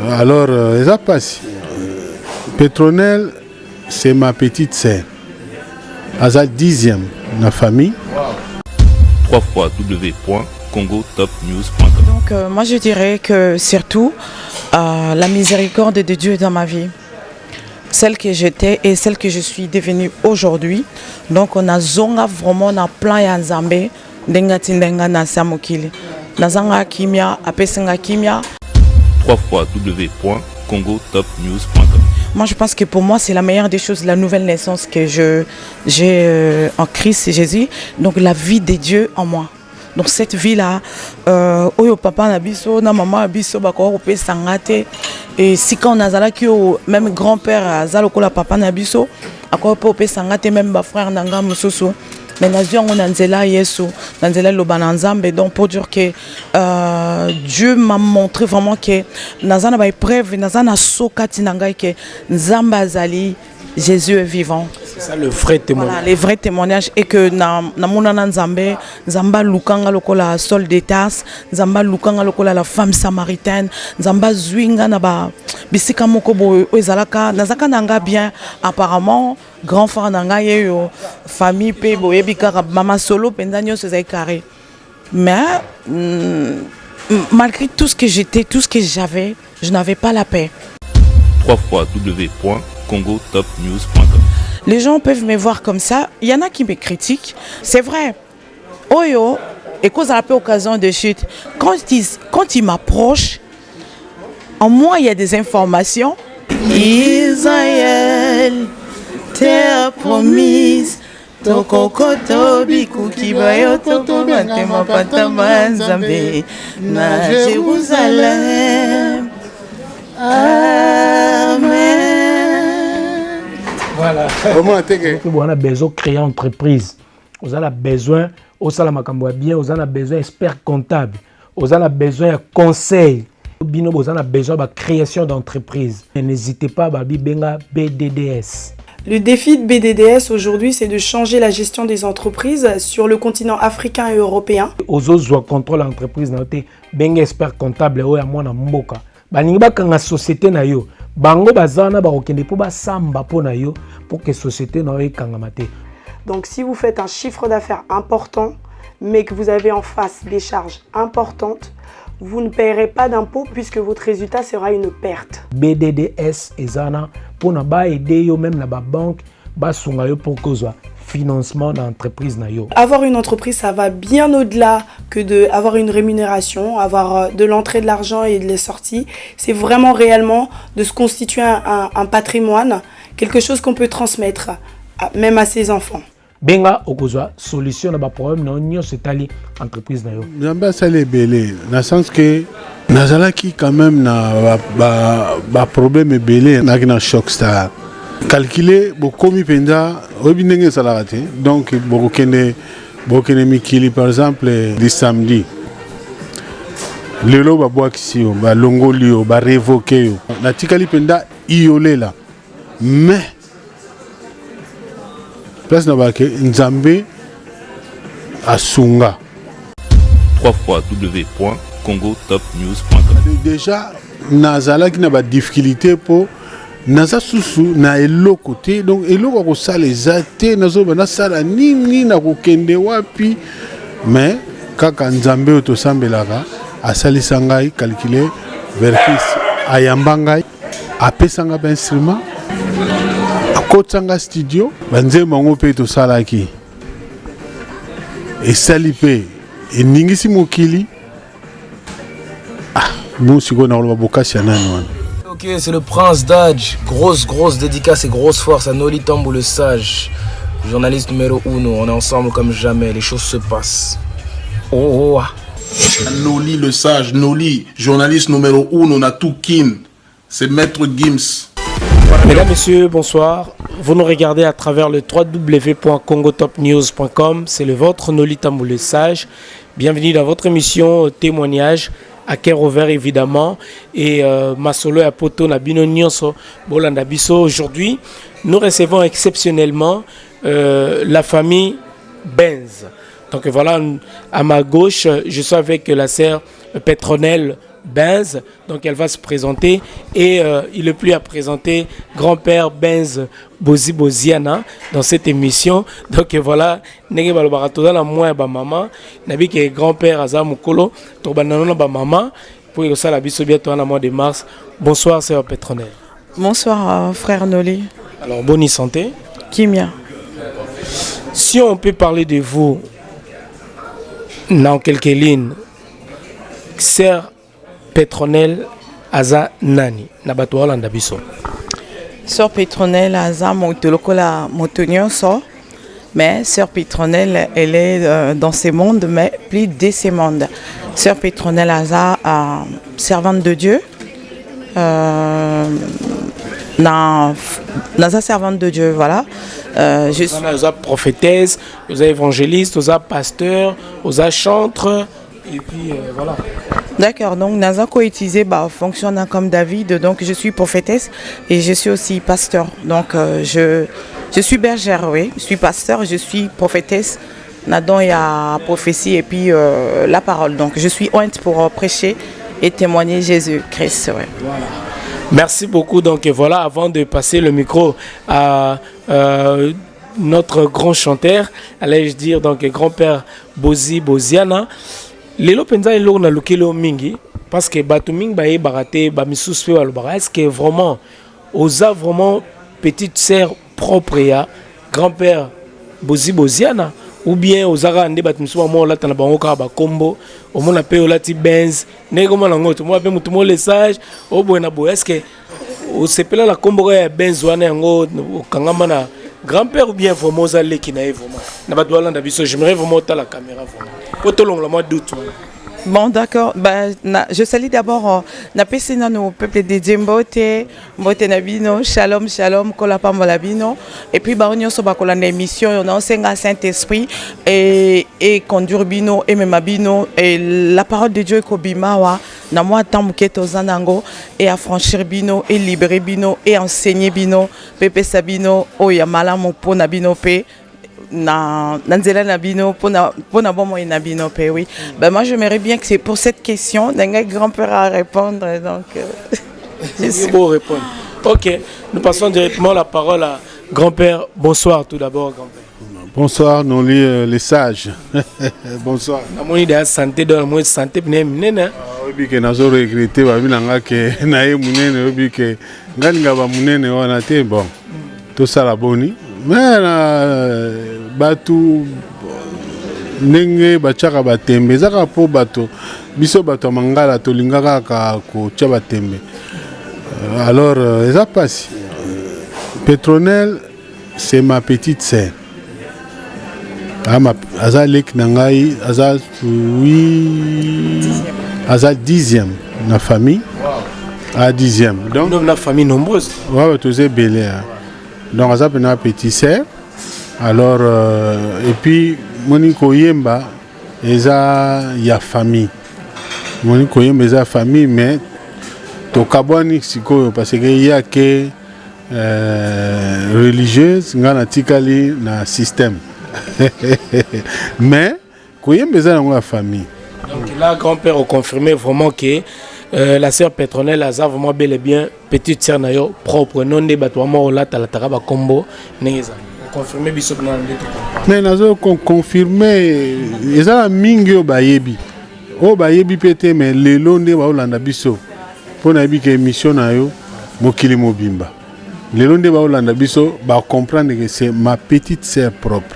Alors, ça passe. Petronelle, c'est ma petite sœur. Elle est 10e dans la famille. www.congotopnews.com. Donc, moi, je dirais que surtout, la miséricorde de Dieu dans ma vie. Celle que j'étais et celle que je suis devenue aujourd'hui. Donc, on a zonga vraiment na plan ya nzambe ndenga tindenga na samokili. Nazanga kimia, apesenga kimia. www.congotopnews.com. Moi, je pense que pour moi, c'est la meilleure des choses, la nouvelle naissance que j'ai en Christ Jésus. Donc, la vie de Dieu en moi. Donc, cette vie-là, oyo papa nabiso, na maman nabiso, bako ope sangate. Et si quand on a zala ki même grand-père zaloko la papa nabiso, ako ope sangate même ba frère nanga mususu. Mais nazion on anzela yesu, nanzela lobananzambe. Donc pour dire que Dieu m'a montré vraiment que nazana ba épreuve, nazana sokati nangai que nzamba zali Jésus est vivant. C'est ça le vrai témoignage. Voilà, les vrais témoignages et que na monana nzambe, nzamba lukanga lokola sol d'étas, nzamba lukanga lokola la femme samaritaine, nzamba zwinga na ba bisika moko bo ezalaka, nazaka nanga bien apparemment grand frère nanga yeyo famille pe bo yebika mama solo pendanyo c'est carré. Mais malgré tout ce que j'étais, tout ce que j'avais, je n'avais pas la paix. www.congotopnews.com. Les gens peuvent me voir comme ça. Il y en a qui me critiquent. C'est vrai. Oyo, et cause à la occasion de chute. Quand ils m'approchent, en moi, il y a des informations. Israël, terre promise. Tokokoto biku kibayo toto bantema patama nzambe na Jérusalem. Amen. Voilà. On a besoin de créer une entreprise. On a besoin, on a bien, on a besoin d'experts comptables. On a besoin de conseils. On a besoin de création d'entreprise. N'hésitez pas à benga BDDS. Le défi de BDDS aujourd'hui, c'est de changer la gestion des entreprises sur le continent africain et européen. Aux autres contrôle l'entreprise, benga expert comptable ou à moi na mboka. Baningi bakanga société na yo. Bango bazana ba okende po ba samba po na yo pour que société na yo kangamate. Donc si vous faites un chiffre d'affaires important mais que vous avez en face des charges importantes, vous ne paierez pas d'impôts puisque votre résultat sera une perte. BDDS ezana pour na ba aider yo même na ba banque ba sunga yo pour que soit financement d'entreprise na yo. Avoir une entreprise, ça va bien au-delà que d'avoir une rémunération, avoir de l'entrée de l'argent et de la sortie. C'est vraiment réellement de se constituer un patrimoine, quelque chose qu'on peut transmettre même à ses enfants. Benga okozwa solution na ba problème na nyo setali entreprise na yo. Nzamba sale belé, dans le sens que nazalaki quand même na ba problème belé na kina Shockstar. Calculer bokomi penda obinenge salagate donc bokende mikili par exemple le samedi lelo ba boakisi yo ba longoli yo ba révoquer yo na tikali penda iolela mais place na ba ke nzambe asunga www.congotopnews.com. déjà nazalaki na ba difficulté pour naza susu na eloko te donc eloko ko sala ezate nazo bana sala nini na kokende wapi mais kaka nzambe oto sambelaka asalisa ngai calculer versus ayamba ngai apesanga ba instrument akotanga studio banzemba ngo pe to salaki esali pe eningisi mokili musiko na loba bokasi ya nani wana. Ok, c'est le Prince Dodge. Grosse dédicace et grosse force à Noli Tambo le Sage. Journaliste numéro 1, on est ensemble comme jamais, les choses se passent. Oh. Noli le Sage, Noli, journaliste numéro 1, on a tout kin. C'est Maître Gims. Mesdames, Messieurs, bonsoir. Vous nous regardez à travers le www.congotopnews.com. C'est le vôtre Noli Tambo le Sage. Bienvenue dans votre émission Témoignage. À cœur ouvert évidemment et Masolo et Poto Nabino Nyonso Bolanda Bisso. Aujourd'hui, nous recevons exceptionnellement la famille Benz. Donc voilà, à ma gauche, je suis avec la sœur Petronelle Benz. Donc elle va se présenter et il est plus à présenter grand-père Benz Bozi Boziana dans cette émission. Donc voilà, nenge balobara toza na moi ba maman, nabi que grand-père Aza Mukolo, to banano ba maman pour que ça la biso bientôt en mois de mars. Bonsoir sœur Petronelle. Bonsoir frère Noli. Alors bonne santé. Kimia. Si on peut parler de vous dans quelques lignes, sœur Petronelle Aza Nani, Nabato Holanda Biso. Sœur Petronelle Aza Motolokola Motonyoso, mais Sœur Petronelle, elle est dans ces mondes, mais plus de ces mondes. Sœur Petronelle Aza, servante de Dieu, Naza servante de Dieu, voilà. Je suis prophétesse, vous êtes évangéliste, vous êtes pasteur, vous êtes chantre, et puis voilà. D'accord, donc Naza co-utilisé fonctionne comme David, donc je suis prophétesse et je suis aussi pasteur. Donc je suis bergère, oui, je suis pasteur, je suis prophétesse. Nadon il y a prophétie et puis la parole. Donc je suis ointe pour prêcher et témoigner Jésus-Christ. Ouais. Voilà. Merci beaucoup. Donc voilà, avant de passer le micro à notre grand chanteur, allais-je dire, donc grand-père Bozi Boziana. Lelo penza elo na lukelo mingi parce que batu mingi ba baraté ba misus pe balobara. Est-ce que vraiment osa vraiment petite sœur propre ya grand-père Bozi Boziana ou bien osara ande batu misu mo la tana bango ka ba kombo o mona pe olati Benz ne ko mona ngoto mo pe mutu mo le sage o bona bo. Est-ce que o sepela la kombo ya Benz wana yango kangama na grand-père ou bien vraiment osa qui na vraiment na batu Holanda biso. J'aimerais vraiment ta la caméra vraiment. Bon, d'accord. Je salue d'abord nos peuples de Djembote, Mbote Nabino, Shalom, Shalom, Kolapa Molabino. Et puis, on a une émission, on a un Saint-Esprit et conduire Bino, et même Bino. Et la parole de Dieu est Kobimawa, Namwa Tamuketo Zanango, et affranchir Bino, et libérer Bino, et enseigner Bino, Pepe Sabino, Oyamala Mopo Nabino Pe. Nanzela Nabino pour Nabino pe oui. Ben moi j'aimerais bien que c'est pour cette question d'un grand-père à répondre donc c'est beau répondre. OK, nous passons directement la parole à grand-père. Bonsoir tout d'abord grand-père. Bonsoir Noli les sages. Bonsoir. Na moni de santé dans le santé bien munene. Obi ke nazo regretter ba binanga ke na ye munene obi ke ngalinga ba munene wana te bon. Tout ça la boni. Mais batu ndenge bachaka batembe zaka po bato biso bato mangala to lingaka ka ko tia batembe alors ça passe. Petronelle c'est ma petite sœur. Aza lek nangai aza aza 10e na famille. À 10e. Donc la famille nombreuse. Ouais, tous est belé. Donc ça c'est ma petite sœur. Alors et puis Moniko Yemba eza ya famille. Moniko Yemba eza famille mais to kabwani siko parce que il y a que religieuse ngana tikali na système. Mais Koyemba eza na famille. Donc là grand-père a confirmé vraiment que la sœur Petronelle a vraiment bel et bien petite sœur nayo propre non de batouamo la talatara ba combo neza confirmer biso na ndeko mais nazo confirmer eza mingi o bayebi pété mais lelo nde ba olanda biso pona bi ke émission nayo mokili mobimba lelo nde ba olanda biso ba comprendre que c'est ma petite sœur propre.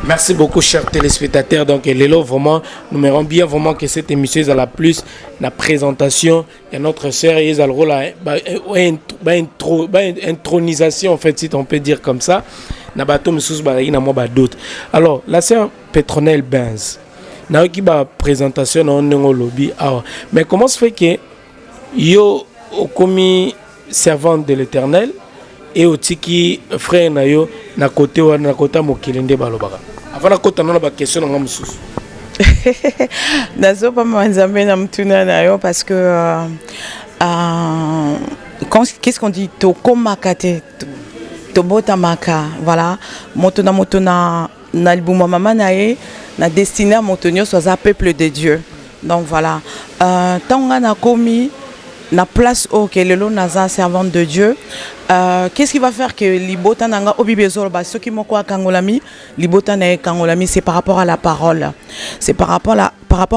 Merci beaucoup, chers téléspectateurs. Donc, Lélo, vraiment, nous aimerions bien vraiment que cette émission soit la plus la présentation. Il y a notre sœur, il y a le rôle intronisation, en fait, si on peut dire comme ça. Alors, la sœur Petronelle Benz, il y a une présentation dans le lobby. Mais comment se fait que yo commis servante de l'Éternel et au tiki frère nayo na côté mokilende balobaka avant na kota na ba question nga mususu nazo pas manzambe na mtuna nayo parce que qu'est-ce qu'on dit to komakate to bota maka voilà motona na album maman nae na destiné à montonio soit un peuple de Dieu Donc voilà. Tanga na komi na place au que le naza servante de Dieu. Qu'est-ce qui va faire que libota nanga obibezo ba ce qui moko kangolami libota na kangolami, c'est par rapport à la parole. C'est par rapport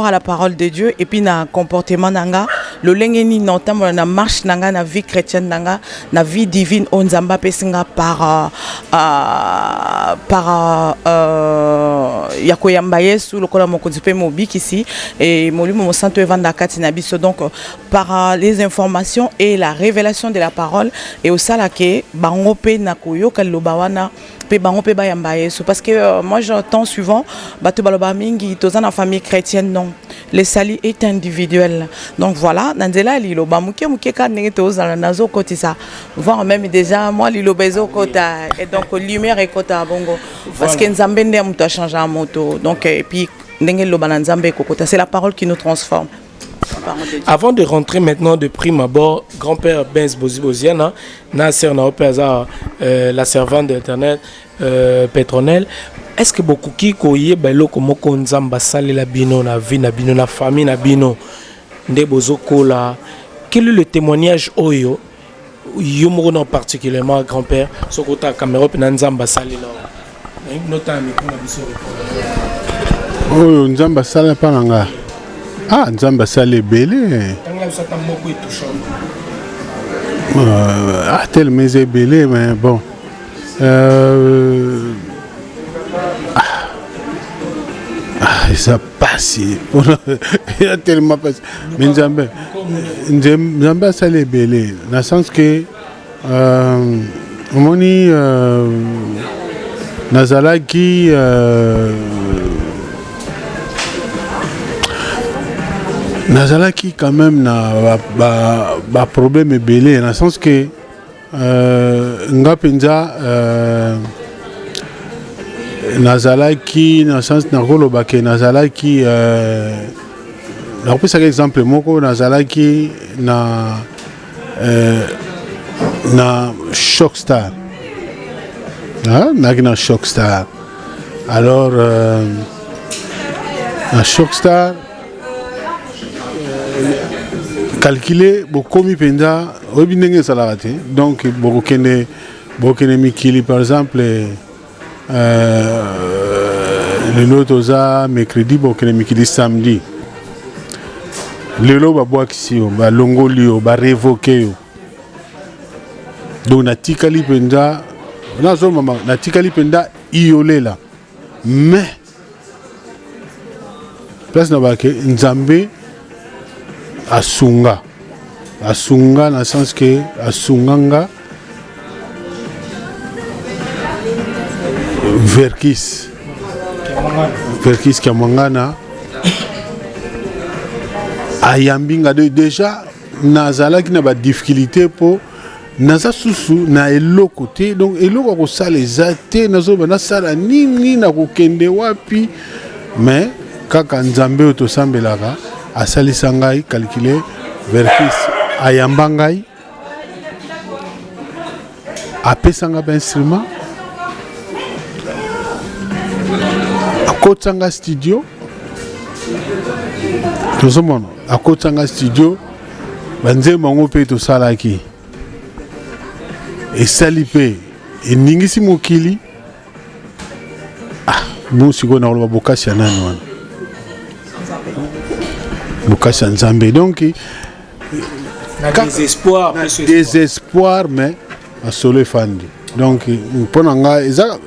à la parole de Dieu et puis na comportement nanga le lengeni notamment na marche nanga na vie chrétienne nanga na vie divine on nzamba pesinga par yakoyamba Yesu lokola mokonzi pe mobiki ici et molimo mo santo evanda kati na biso, donc par les informations et la révélation de la parole et au sala ke bango pe na koyoka lobawana pe bango pe bayamba Yesu, parce que moi j'entends souvent bato baloba mingi tozana famille chrétienne. Non, le salut est individuel. Donc voilà, nanzela liloba muke muke ka ndenge tozala nazo kotisa voir même déjà moi liloba ezo kota et donc lumière et kota bongo parce que nzambe ndé muto changer un moto, donc et puis ndenge loba na nzambe kokota, c'est la parole qui nous transforme. Avant de rentrer maintenant de prime abord, grand-père Benz Boziboziana, Nasser Naopeza, la servante de l'Éternel, Pétronelle, est-ce que beaucoup qui koye belo comme konzamba sale la bino na vie na bino na famille na bino nde bozoko la, quel est le témoignage oyo yomono particulièrement grand-père sokota caméra pe nzamba sale la notami pour na biso oyo nzamba sale pa nanga. Ah, nzamba sale belé. Tellement c'est belé, mais bon. Ça passe. Il y a tellement passé. Mais nzamba sale belé. Dans le sens que, moni nazala qui nazalaki quand même na ba problème belé, dans le sens que nga penza nazalaki dans le sens na koloba ke nazalaki na kopesa exemple moko nazalaki na Shockstar. Na Shockstar. Alors na Shockstar calculer beaucoup mi penda obinenge salate, donc beaucoup ne mikili par exemple le lotoza mercredi beaucoup ne mikili samedi le lo ba boa kisio ba longolio ba révoquer donc na tikali penda na zo mama na tikali penda iolela, mais place na ba ke nzambe asunga dans le sens que asunganga verkis Kamangana ayambinga déjà nazalaki na ba difficulté po naza susu na eloko te, donc eloko ko sala ezate nazo bana sala nini na kokende wapi, mais kaka nzambe to sambelaka asalisa ngai calculer verkis ayamba ngai apesa nga instrument akotanga studio tozomona akotanga studio banzemba ngo mpe tosalaki esali mpe eningisi mokili musiko na koloba bokasi ya nani wana bokasi ya nzambe, donc désespoir mais asolo efandi, donc mpona nga eza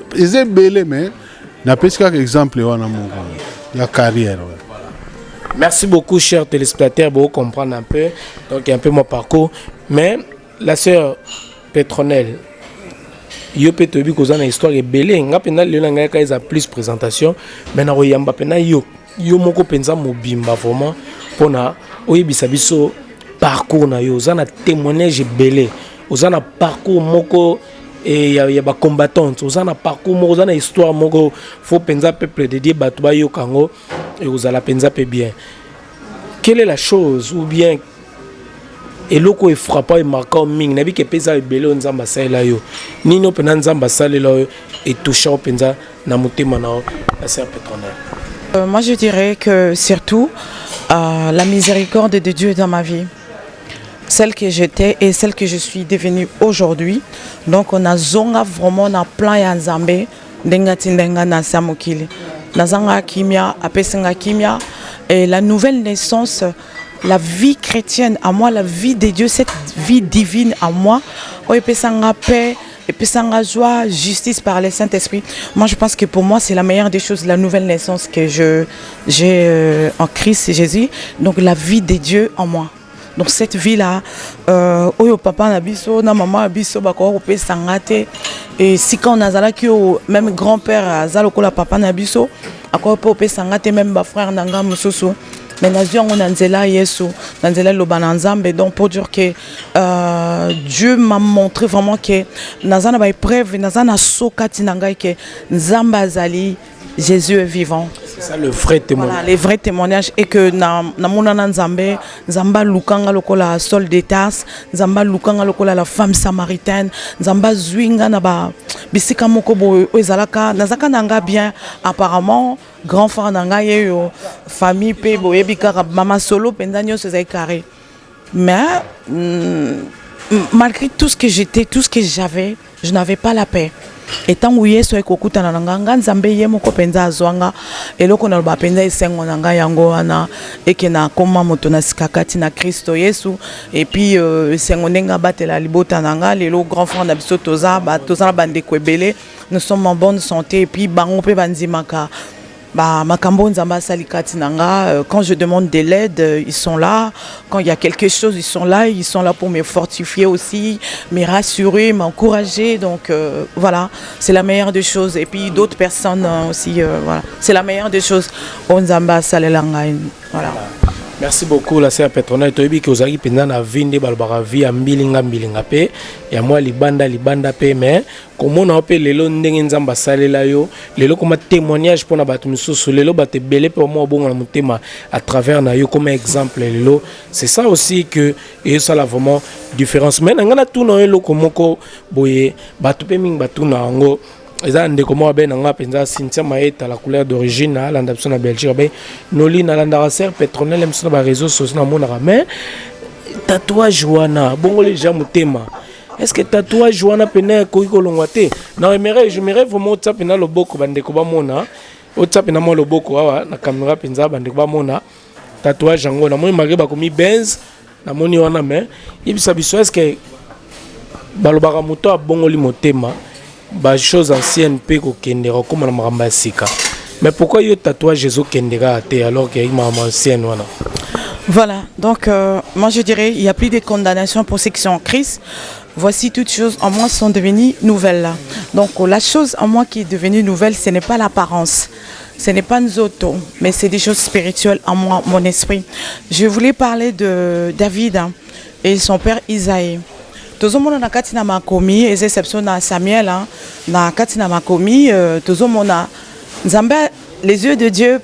ebele, mais napesi kaka exemple wana moko ya carrière. Merci beaucoup chers téléspectateurs, pour comprendre un peu, donc un peu mon parcours, mais la sœur Pétronelle yo pe tobi kozana histoire ebele nga pena lelo nga ka eza plus présentation, mais na royamba pena yo moko penza mobimba vraiment pona oyebisa biso parcours na yo, ozana témoignage belé, ozana parcours moko et ya ba combattante, ozana parcours moko, ozana histoire moko, faut penza peuple dédié bato ba yo kango et ozala penza pe bien. Quelle est la chose ou bien eloko e frappant et marquant ming nabi ke pesa belé nzamba sala yo nino pena nzamba sala yo et touchant penza na motema na la sœur Pétronelle? Moi je dirais que surtout la miséricorde de Dieu dans ma vie. Celle que j'étais et celle que je suis devenue aujourd'hui. Donc on a zonga vraiment na plan ya Nzambe ndenga tindenga na samokili. Nazanga kimia, apesenga kimia et la nouvelle naissance, la vie chrétienne à moi, la vie de Dieu, cette vie divine à moi, apesanga paix, apesanga joie, justice par le Saint-Esprit. Moi je pense que pour moi c'est la meilleure des choses, la nouvelle naissance que j'ai en Christ Jésus. Donc la vie de Dieu en moi. Donc cette vie-là, oyo papa na biso, na maman na biso bako opé sangate et si quand on a ki même grand-père azalo ko la papa na biso, ako opé sangate même ba frère nanga mususu. Mais nazio on nzela Yesu, nzela lobana Nzambe. Donc pour dire que Dieu m'a montré vraiment que nazana ba épreuve, nazana sokati nanga que Nzamba azali, Jésus est vivant. C'est ça le vrai témoignage. Voilà, les vrais témoignages et que na monana Nzambe, Nzamba lukanga lokola sol d'étas, Nzamba lukanga lokola la femme samaritaine, Nzamba zwinga na ba bisika moko bo ezalaka, nazaka nanga bien apparemment grand frère nanga yeyo famille pe bo yebika mama solo pendanyo se carré. Mais malgré tout ce que j'étais, tout ce que j'avais, je n'avais pas la paix. Et tant que Yesu ekokuta na nganga Nzambe ye moko penza azwanga eloko na ba penza esengo nanga yango wana ekena koma moto na sikakati na Kristo Yesu et puis esengo ndenga batela libota nanga lelo grand frère na biso toza bande kwebele, nous sommes en bonne santé et puis bango pe banzimaka makambo Nzamba salikati nanga. Quand je demande de l'aide, ils sont là. Quand il y a quelque chose, ils sont là pour me fortifier aussi, me rassurer, m'encourager. Donc voilà, c'est la meilleure des choses. Et puis d'autres personnes aussi, voilà, c'est la meilleure des choses. Nzamba salelanga, voilà. Merci beaucoup la sœur Petrona. Toyebi que ozaki penda na vinde balbara via mbilinga pe ya moi libanda pe mais comment on appelle lelo ndenge Nzamba salela yo lelo comme témoignage pour na batu misusu lelo bate belé pour moi bon na mutema à travers na yo comme exemple lelo. C'est ça aussi que et ça la vraiment différence. Mais ngana tout na yo komoko boye batu pe ming batu na ngo eza ndeko mo ben nga penza Cynthia Maeta la couleur d'origine na landa biso na Belgique ben noli na landa sœur Petronelle mso na réseaux sociaux na mona mais tatouage wana bongo les gens mutema. Est-ce que tatouage wana pena ko kolongwa te? Non, j'aimerais vraiment tsape na loboko bandeko ba mona o tsape na mo loboko wa na caméra penza bandeko ba mona tatouage ngo na mo mari ba komi Benz na moni wana mais ibisa biso est-ce que balobaka moto a bongo li motema ba choses anciennes pe ko kendera comme na maramba sika. Mais pourquoi yo tatouage Jésus kendera te alors que maramba ancienne wana? Voilà, donc moi je dirais il n'y a plus de condamnation pour ceux qui sont en Christ. Voici toutes choses en moi sont devenues nouvelles. Donc la chose en moi qui est devenue nouvelle, ce n'est pas l'apparence. Ce n'est pas nous autres, mais c'est des choses spirituelles en moi, mon esprit. Je voulais parler de David et son père Isaïe. Tozo mona na kati na makomi, les exceptions na Samuel, na kati na makomi, tozo mona Nzambe, les yeux de Dieu,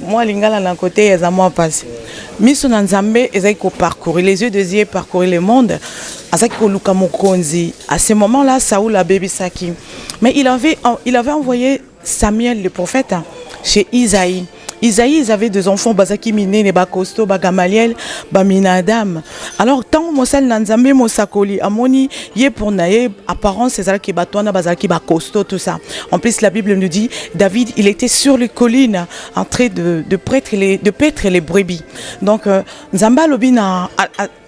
moi lingala na côté, ils ont moi passé. Miso na Nzambe, ils ont parcouru, les yeux de Dieu parcouru le monde. À ce moment-là, Saoul a bébé Saki. Mais il avait envoyé Samuel le prophète chez Isaïe. Isaïe, ils avaient deux enfants, Bazaki Mine, Neba Kosto, Bagamaliel, Baminadam. Alors, tant Mosel Nanzambe, Mosakoli, Amoni, Yé pour Naye, apparence, c'est ça qui batouana, Bazaki Bakosto, tout ça. En plus, la Bible nous dit, David, il était sur les collines, en train de paître les brebis. Donc, Nzamba Lobina,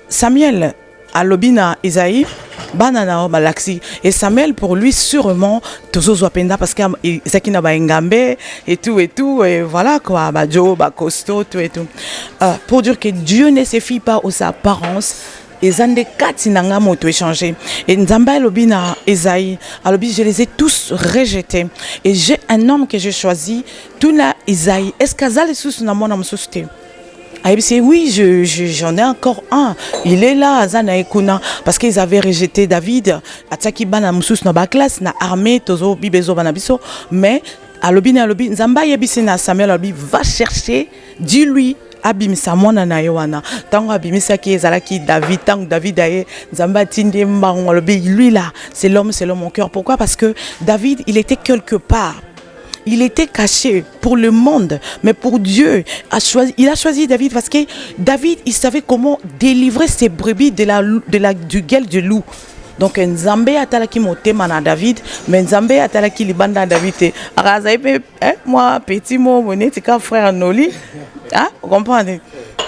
Samuel, à Lobina, Isaïe, banana malaxi et Samuel pour lui sûrement toujours Zwapenda parce que Zakina ba Ngambe et tout et voilà quoi Bajo ba costaud tout et tout pour dire que Dieu ne se fie pas aux apparences et zande katinanga moto échangé et Nzamba Lobina Isaïe alobi je les ai tous rejetés et j'ai un homme que j'ai choisi tout na Isaïe est-ce qu'azal sous na mona msosté. Oui, j'en ai encore un. Il est là, Azana Ekuna, parce qu'ils avaient rejeté David. Ataki bana musus na ba classe na armée tozo bibezo banabiso, mais alobi Nzamba yebisi na Samuel alobi va chercher, dis-lui abimisa mwana na yowana. Tango abimisa ki ezalaki David, tango David aye Nzamba tindi mbango alobi lui là, c'est l'homme au cœur. Pourquoi? Parce que David, il était quelque part. il était caché pour le monde, mais pour Dieu, il a choisi David parce que David, il savait comment délivrer ses brebis du gueule du loup. Donc Nzambe atalaki motema na David, mais Nzambe atalaki libanda David. Moi petit mot monetika frère Noli, hein, vous comprenez?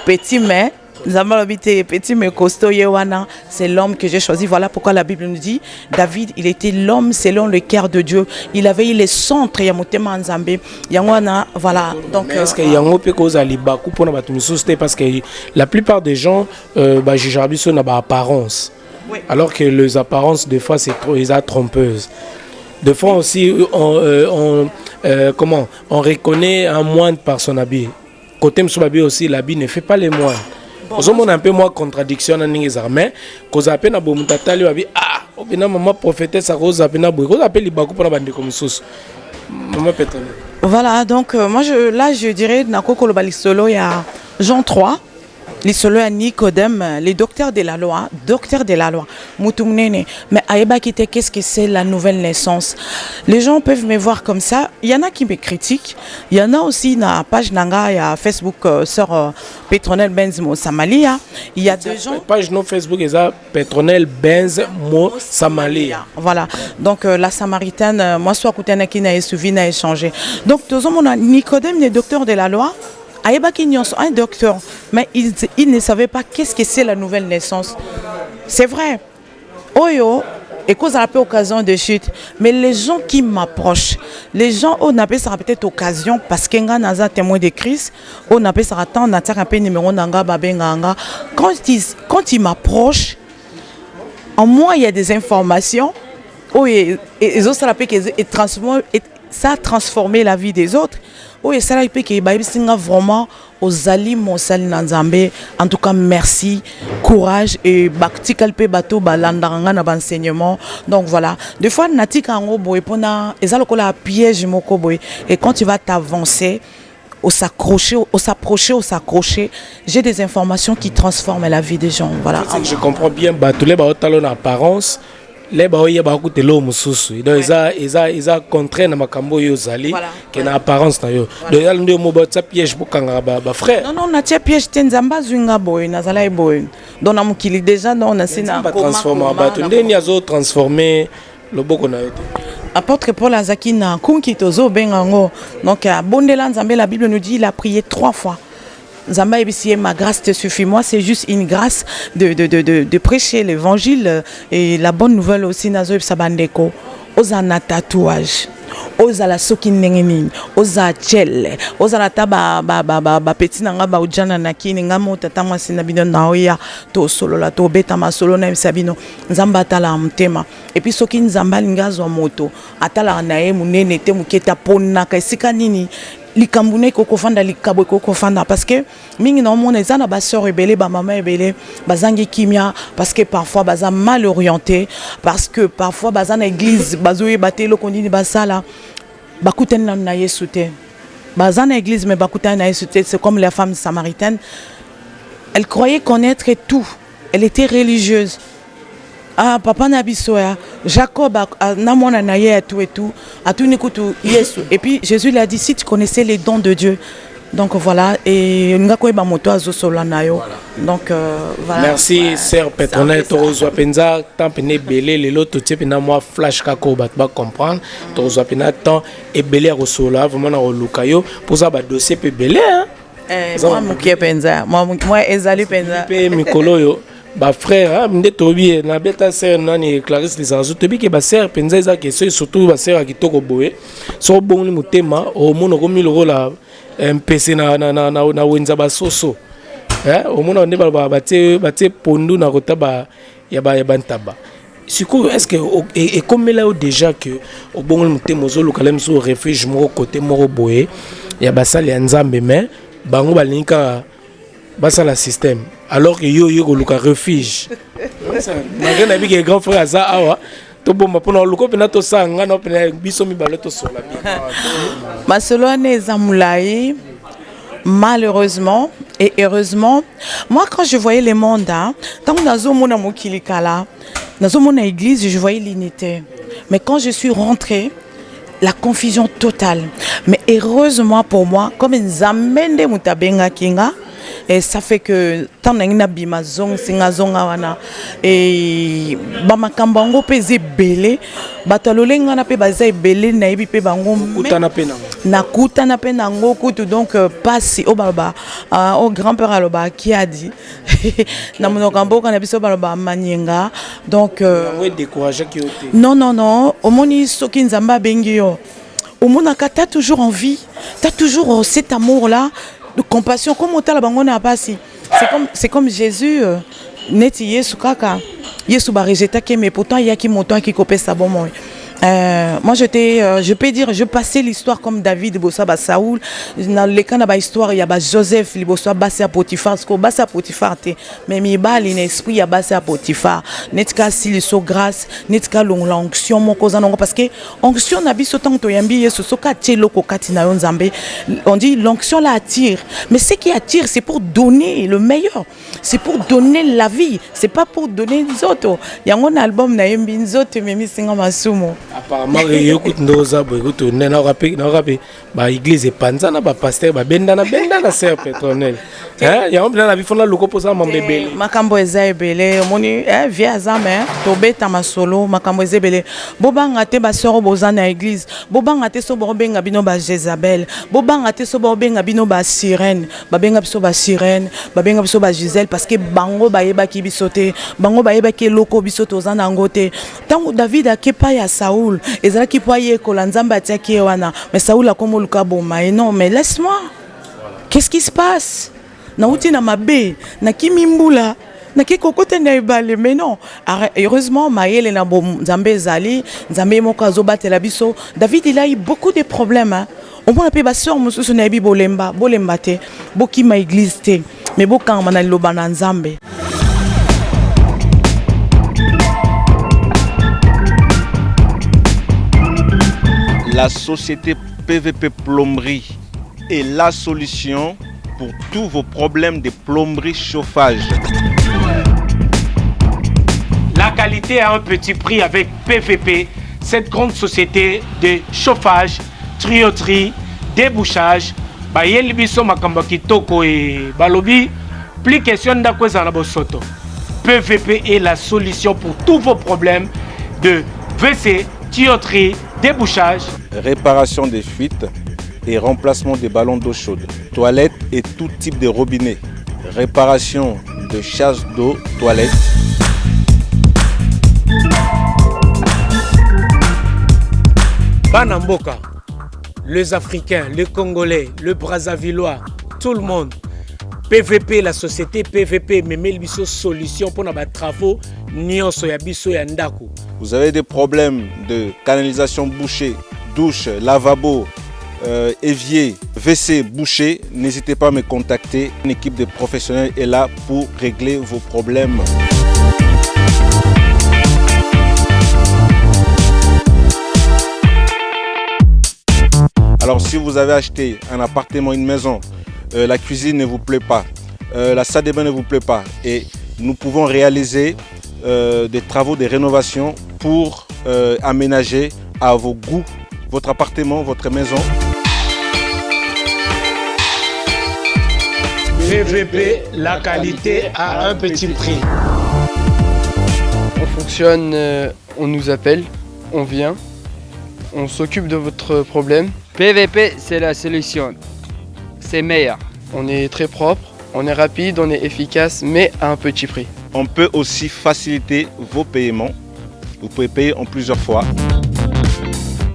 Petit mais Nzambe habité petit mais costaud yewana, c'est l'homme que j'ai choisi. Voilà pourquoi la Bible nous dit David, il était l'homme selon le cœur de Dieu. Il avait les centres ya motema Nzambe. Yangwana, voilà. Donc est-ce que yango pe cause ali baku pona batumisuste parce que la plupart des gens ba jijabiso na ba apparence. Oui. Alors que les apparences, des fois, c'est trop trompeuses. Des fois aussi, on reconnaît un moine par son habit. Côté Msoubabi aussi, l'habit ne fait pas les moines. On a un peu moins contradiction dans les armées. Quand on a un peu de habit, on a maman prophétesse, on a appelé les bakou pour la bande comme ça. Voilà, donc moi, je dirais, il y a Jean 3. Les solo à Nicodème, les docteurs de la loi, Moutoumnene. Mais Aïba Kite, qu'est-ce que c'est la nouvelle naissance? Les gens peuvent me voir comme ça. Il y en a qui me critiquent. Il y en a aussi dans la page Nanga, il y a Facebook, sœur Petronel Benz Mo Samalia. Il y a deux gens. Page non Facebook, il y a Petronel Benz Mo Samalia. Voilà. Donc la Samaritaine, moi, soit Koutana qui n'a échangé. Donc, tous on a Nicodème, les docteurs de la loi. Un docteur, mais il ne savait pas qu'est-ce que c'est la nouvelle naissance. C'est vrai. Oyo, et cause à l'occasion de chute, mais les gens qui m'approchent, les gens, on appelle ça peut-être occasion parce qu'il y a un témoin de Christ, on appelle ça attend, on a un peu numéro d'anga, babenganga. Quand ils m'approchent, en moi, il y a des informations, et ça a transformé la vie des autres. Oui, ça a été vraiment aux alliés, en tout cas, merci, courage et bakti kalpe bateau balandaranga na enseignement. Donc voilà, des fois natika ngo boy pona ezalokola piège moko boy et quand tu vas t'avancer, au s'accrocher, j'ai des informations qui transforment la vie des gens. Voilà. Je comprends bien, tous les talons apparence. Les baoye ba ko telo mususu donc ils a contraint na makambo yo zali que na apparence na yo donc yal ndio mo ba piège bokanga ba frère non na tia piège tenzamba zwinga boy na zala boy donc na mukili déjà non na sina transformer ba to ndeni azo transformer le boko na yo apôtre Paul Azaki na kunki tozo bengango donc bondela nzambe la Bible nous dit il a prié 3 fois. Zamba Ebisiye, ma grâce te suffit. Moi, c'est juste une grâce de prêcher l'évangile et la bonne nouvelle aussi. Nazo Sabandeko, osana tatouage, osala soki nengenini, osa tchel, osala taba petit nanga ba ujana nakini ngamo tatama sinabino naoya to solo la to beta masolo na sabino nzamba tala mtema et puis soki nzamba lingazo moto atala nae munene te muketa ponna kasika nini likambune kokofanda likabo kokofanda parce que mingi na mona ezana ba sœur ebele ba maman ebele bazangi kimia parce que parfois baza mal orienté parce que parfois baza na église bazoye batelo kondini basala bakuten na Yesu te baza na église mais bakuten na Yesu te c'est comme la femme samaritaine elle croyait connaître tout elle était religieuse. Ah, papa Nabisoya, Jacob na mona na ye tout et tout, a tout nikutu Yesu. Et puis Jésus lui a dit si tu connaissais les dons de Dieu. Donc voilà, et ngako ba moto azo solanayo. Donc voilà. Merci sœur Petronel Torozo Penza, tant pene belé les loto type na moi flash kako ba comprendre. Torozo pena tant et belé à sola vraiment na lukayo pour ça ba dossier pe belé hein. Moi mukie penza, moi ezali penza. Pe mikolo yo. Ba frère minde tobi na beta sœur nani Clarisse les Anjou tobi ke ba sœur penza eza question surtout ba sœur kitoko boye so bongni mutema o mono ko miloro la MPC na wenza ba soso o mono ne ba batie pondu na kota ba ya bantaba siko est-ce que et comme là déjà que o bongni mutema zo lokalem so refuge moko côté moko boye ya basali ya nzambe mais bango balinka basa la système alors que yo luka refuge malgré na biki grand frère za awa to bomba pona luko pena to sanga no pena biso mi baloto sola masolo ane zamulai malheureusement et heureusement moi quand je voyais les mondes tant nazo mona mokilikala nazo mona église je voyais l'unité mais quand je suis rentrée la confusion totale. Mais heureusement pour moi, comme Nzamende Mutabenga Kinga, et ça fait que tant que bima zong singa zonga wana et ba makambango peze belé batalolenga na pe baza belé na yebi pe bango kutana pe na na kutana pe na ngo kutu donc passe au baba au grand-père aloba qui a dit na monokambo kana biso baloba manyenga donc décourager qui ote non omoni soki nzamba bengi yo omonaka t'as toujours envie, t'as toujours cet amour là de compassion comme autant la bango na pasi. C'est comme Jésus neti Yesu kaka Yesu ba rejeté que mais pourtant il y a qui montant qui copie ça bon moi. Moi je peux dire je passais l'histoire comme David bossa ba Saoul dans les cas na histoire il y a ba Joseph libossa basa Potiphar ce que basa Potiphar te mais mi ba l'esprit ya basa Potiphar netka si so grâce netka l'onction mon cause non parce que onction na biso tant to yambi Yesu soka telo ko katina yo nzambe on dit l'onction la attire mais ce qui attire c'est pour donner le meilleur c'est pour donner la vie c'est pas pour donner les autres yango na album na yembi nzoto memi singa masumo. Apparemment, écoute, nous avons écouté, nous avons ba église panzana ba pasteur ba benda na serre pétronnelle. Hein, il y a un plan la vie fond la loko posa mon bébé. Makambo ezebele, moni via zame, to beta masolo, makambo ezebele. Bobanga te ba soro bozana église. Bobanga te so bobenga bino ba Jezabel. Bobanga te so bobenga bino ba sirène. Ba benga biso ba sirène, ba benga biso ba Gisèle parce que bango ba yeba ki bisote, bango ba yeba ki loko bisoto zana ngote. Tango David a kepa ya Saoul, ezala ki poye ko la nzamba tia ki wana, mais Saoul a comme le kaboma et non mais laisse-moi. Qu'est-ce qui se passe? Na uti na mabe, na kimimbula, na ki kokote na ibale mais non. Heureusement Maël na bom nzambe zali, nzambe moko azobatela biso. David il a eu beaucoup de problèmes hein. On peut appeler ba sœur mususu na bi bolemba te, boki ma église te, mais bokanga na loba na nzambe. La société PVP Plomberie est la solution pour tous vos problèmes de plomberie chauffage. La qualité à un petit prix avec PVP, cette grande société de chauffage, tuyauterie, débouchage. Bayeli biso makamba kitoko et balobi, plus question d'akweza na bosoto. PVP est la solution pour tous vos problèmes de WC, tuyauterie, débouchage, réparation des fuites et remplacement des ballons d'eau chaude, toilettes et tout type de robinet, réparation de chasse d'eau, toilettes. Banamboka, les Africains, les Congolais, le Brazzavillois, tout le monde. PVP, la société PVP, mais biso solution pour nos travaux, nyonso ya biso ya ndako. Vous avez des problèmes de canalisation bouchée, douche, lavabo, évier, WC bouché, n'hésitez pas à me contacter. Une équipe de professionnels est là pour régler vos problèmes. Alors si vous avez acheté un appartement, une maison, la cuisine ne vous plaît pas, la salle de bain ne vous plaît pas et nous pouvons réaliser des travaux de rénovation pour aménager à vos goûts votre appartement, votre maison. PVP, la qualité à un petit prix. On fonctionne, on nous appelle, on vient, on s'occupe de votre problème. PVP, c'est la solution. C'est meilleur. On est très propre, on est rapide, on est efficace, mais à un petit prix. On peut aussi faciliter vos paiements. Vous pouvez payer en plusieurs fois.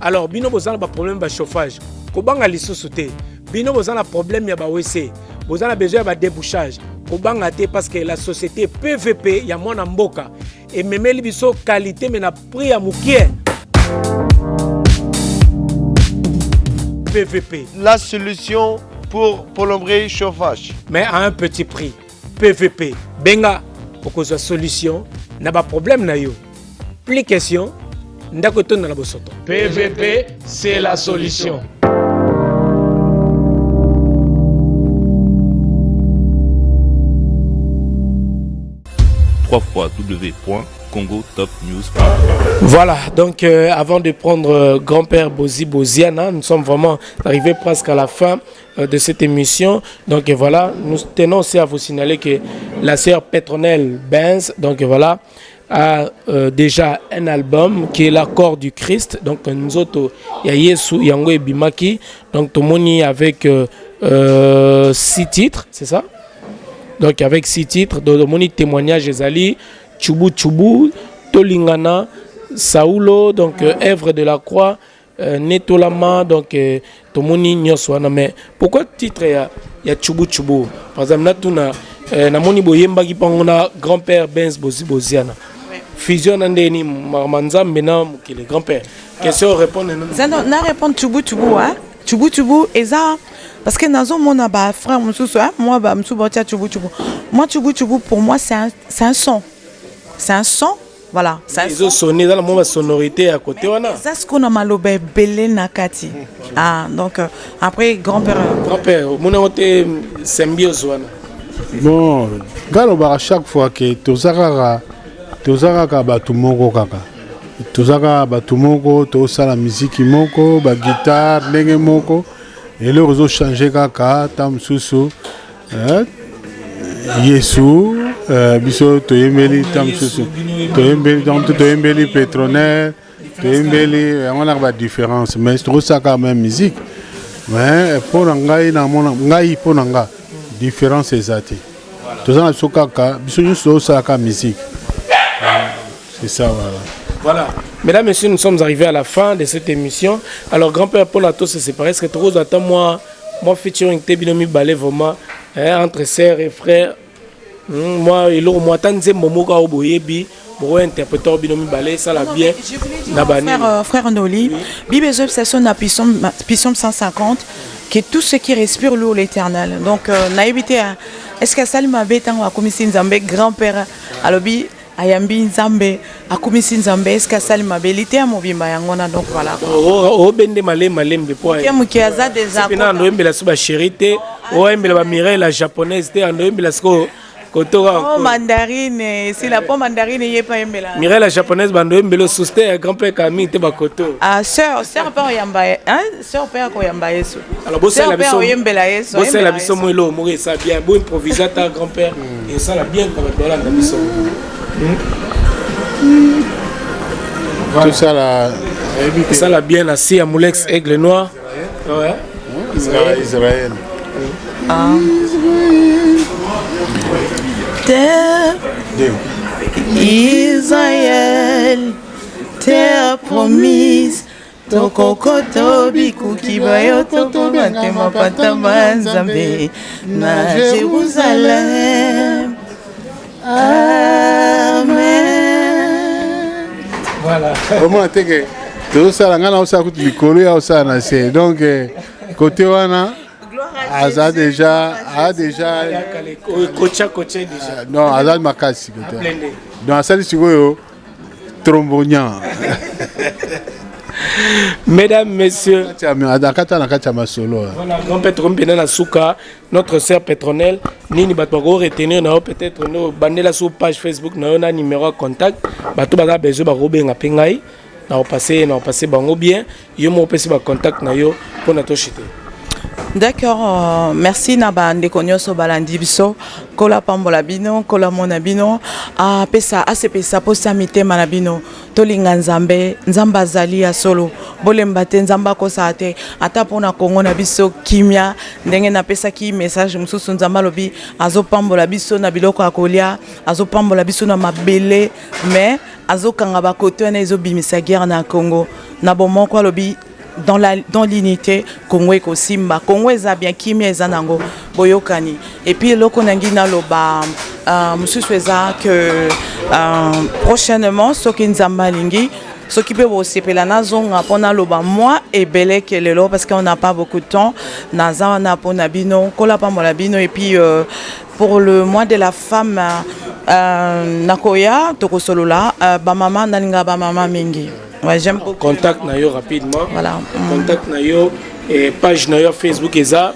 Alors, bino bozana ba problème ba chauffage. Kobanga lisusu te. Bino bozana problème ya ba WC. Bozana besoin ba débouchage. Kobanga te parce que la société PVP ya mwana mboka et memeli biso qualité mais na prix ya mukie. PVP. La solution pour plomberie chauffage. Mais à un petit prix. PVP. Benga, pour que soit solution, n'a pas problème na yo. Plus question, ndako ton na bosoto. PVP, c'est la solution. www.pvp.com congotopnews.com. Voilà, donc avant de prendre grand-père Bozi Boziana, nous sommes vraiment arrivés presque à la fin de cette émission. Donc voilà, nous tenons aussi à vous signaler que la sœur Petronelle Benz, donc voilà, a déjà un album qui est l'accord du Christ. Donc nous autres, il y a Yesu Yango et Bimaki. Donc tout le monde avec 6 titres, c'est ça? Donc avec 6 titres, donc mon témoignage Ezali, Chubu Chubu, Tolingana, Saulo, donc œuvre de la croix, Netolama, donc Tomoni Nyoswana. Mais pourquoi titre il y a Chubu Chubu? Par exemple, na moni boyemba ki pangona grand-père Benz Bozi Boziana. Fusion andeni Marmanzambe na mukile grand-père. Question répondre non. Na répondre Chubu Chubu hein. Chubu Chubu eza parce que nazo mona ba frère mususu hein, moi ba mususu botia Chubu Chubu. Moi Chubu Chubu pour moi c'est un son. C'est un son. Voilà, ça ils ont sonné dans la mauvaise sonorité à côté wana. Ça ce qu'on a malobé belé nakati. Ah donc après grand-père mon côté symbiose wana. Bon, galoba à chaque fois que tozaka batu moko kaka. Tozaka batu moko to sala musique moko, ba guitare ndenge moko et le réseau changer kaka tam susu. Yesu biso toyembeli tam susu. Toyembeli Petronelle, toyembeli on a pas de différence mais c'est trop ça quand même musique. Mais pour ngai na mona ngai pour nanga différence exacte. Tout ça sokaka biso nyuso saka musique. C'est ça voilà. Voilà. Mesdames, messieurs, nous sommes arrivés à la fin de cette émission. Alors grand-père Paul Ato se séparer, est-ce que trop attends moi featuring Tebinomi Balé vraiment entre sœurs et frères. Moi il au moi tanze momoka oboyebi pour interpréter Binomi Balé ça la bien. Frère Noli, Bible obsession na Psalm 150 que tout ce qui respire loue l'Éternel. Donc na évité est-ce que Salima Betan a commis Nzambe grand-père alobi ayambi Nzambe a commis Nzambe est-ce que Salima Belité a mobimba yangona donc voilà. O bende malembe poa. Qui mukiaza des apôtres. Pina ndoembe la suba chérité, o embe la Mireille la japonaise te ndoembe la sko Oh mandarine, c'est la pomme mandarine y est pas aimé là. Mireille la japonaise bando mbelo souster grand-père Camille te bakoto. Ah sœur père yamba hein sœur père ko yamba yeso. Alors bosse la biso yembela yeso. Bosse la biso moilo mori ça bien bon improvisateur grand-père et ça la bien comme dans la biso. Tout ça là ça la bien assis à Moulex Aigle Noir. Ouais. Israël. Ah. Israël, terre promise, tokokoto bikuki bayo tokobate mapata banzambe na Jérusalem. Amen. Voilà. Au moins que tout ça là ngana osa kuti likolo ya osa na se donc côté wana Azad déjà déjà non Azad makasi donc Azad sikoyo trombonian. Mesdames, messieurs, voilà, grand-père Trombena la Souka, notre sœur Petronelle, Nini Batwago retenir peut-être nous bandela sur page Facebook na numéro de contact, bato baza besoin ba robenga pengai, na passer bango bien, yo mo pesi ba contact na yo pour na to chiter. D'accord, merci Naba Ndekonyoso Balandi biso, kola pambola bino, kola mona bino, a pesa pesa posa mite manabino, tolinga nzambe, nzamba zali ya solo, bolemba te nzamba kosa te, ata pona Kongo na biso kimia, ndenge na pesa ki message mususu nzamba lobi, azo pambola biso na biloko akolia, azo pambola biso na mabele, mais azo kanga ba koto na ezo bimisa guerre na Congo, na bomon kwa lobi dans l'unité Congo et Simba Congo est bien kimia ezanango boyokani et puis loko nangina loba mususu eza que prochainement soki nzamba lingi soki pe bosepela nazonga pona loba moi et belé que lelo parce qu'on n'a pas beaucoup de temps naza na pona bino kola pa mola bino et puis pour le mois de la femme nakoya tokosolola ba mama nalinga ba mama mingi. Ouais, j'aime beaucoup. Contact Nayo rapidement. Voilà. Contact Nayo et page Nayo Facebook Eza.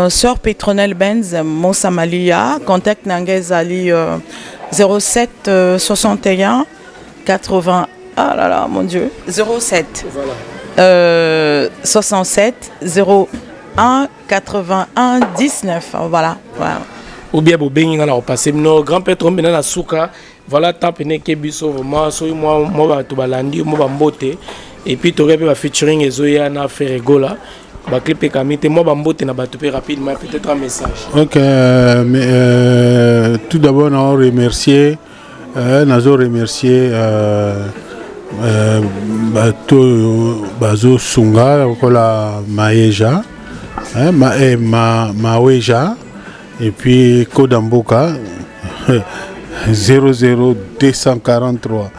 Sœur Petronelle Benz, Monsamalia. Contact Nangez Ali 07 61 80. Ah là là, mon Dieu. 07 67 01 81 19. Voilà. Voilà. Ou bien vous bénir là passer nos grand-père tombé dans la souka. Voilà tant pene ke biso vraiment so moi to balandi moi bambote et puis tu aurais pu featuring ezoya na ferego là. Ba clip et kamite moi bambote na bato pe rapidement peut-être un message. OK, mais tout d'abord on remercier nazo remercier bato bazo sunga kola maeja maweja et puis Kodamboka 00243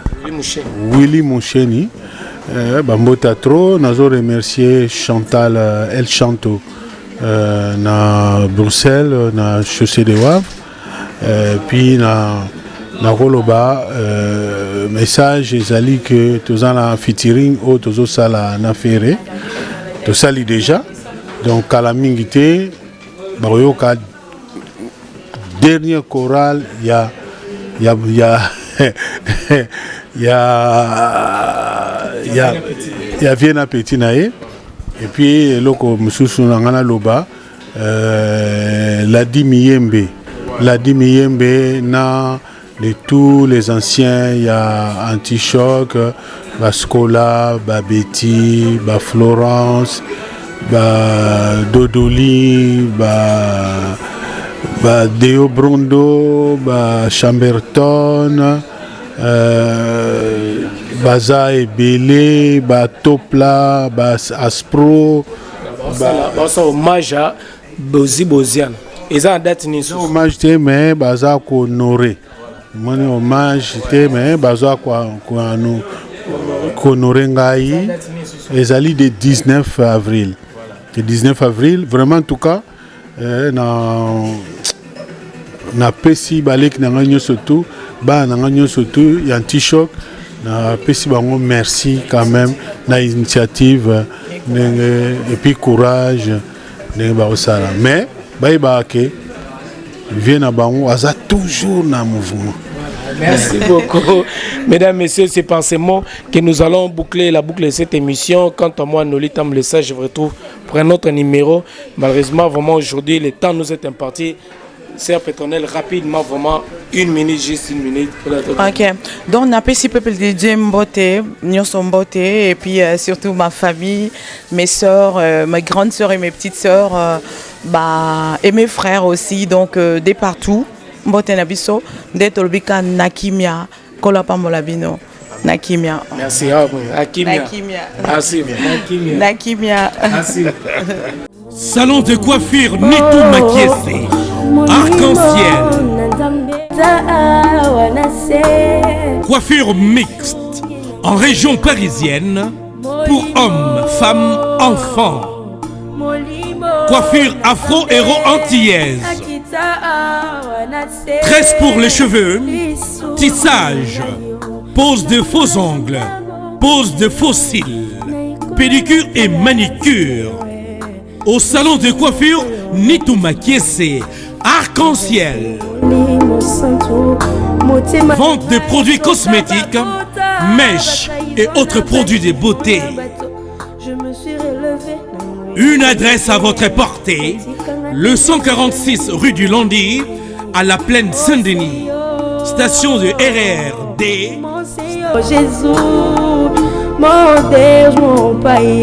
Willy Moucheni Bambota Tro, nazo remercier Chantal El Chanto na Bruxelles, na Chaussée de Wavre, puis na Roloba message ezali que toza na featuring o tozo sala na ferré to sali déjà donc à la mingité baroyoka dernier choral il y a Viena Petit nae et puis loko mususu ngana loba Ladi Miyembe na de tous les anciens, il y a Antichoc, Bascola, Betty, Florence, Dodoli, Deo Brondo, Chamberton, Baza Ebele, Topla, Aspro. C'est hommage à Bozian. Et ça, date ni hommage mais Baza Honoré. Mon hommage mais Baza Honoré Ngai. Ezali de 19 avril. Le 19 avril, vraiment en tout cas, na pesi balek na ngagno surtout, y a un T-Choc, na pesi bango merci quand même na initiative et puis courage ne ba osala mais ba ke vient à bango aza toujours na mouvement. Merci beaucoup. Mesdames, messieurs, c'est par ces mots que nous allons boucler la boucle de cette émission. Quant à moi, Noli Tamboulesages, je vous retrouve pour un autre numéro. Malheureusement, vraiment aujourd'hui, le temps nous est imparti. Sœur Pétronelle, rapidement, vraiment, une minute. Ok. Donc, on a pas si peuple de Dieu Mbote, Nyonso Mbote, et puis surtout ma famille, mes soeurs, mes grandes soeurs et mes petites soeurs, et mes frères aussi, donc de partout. Mbote Nabiso, d'être Olbika Nakimia, Kolapamolabino. Nakimia. Merci. Nakimia. Merci. Nakimia. Merci. Salon de coiffure Nitou Makiese. Arc-en-ciel. Coiffure mixte en région parisienne pour hommes, femmes, enfants. Coiffure afro-héro-antillaise. Tresse pour les cheveux, tissage, pose de faux ongles, pose de faux cils, pédicure et manicure. Au salon de coiffure Nitou Makiese, Arc-en-ciel. Vente de produits cosmétiques, mèches et autres produits de beauté. Une adresse à votre portée, le 146 rue du Landy, à la plaine Saint-Denis. Station de RER D. Jésus, mon Deus, mon Pai.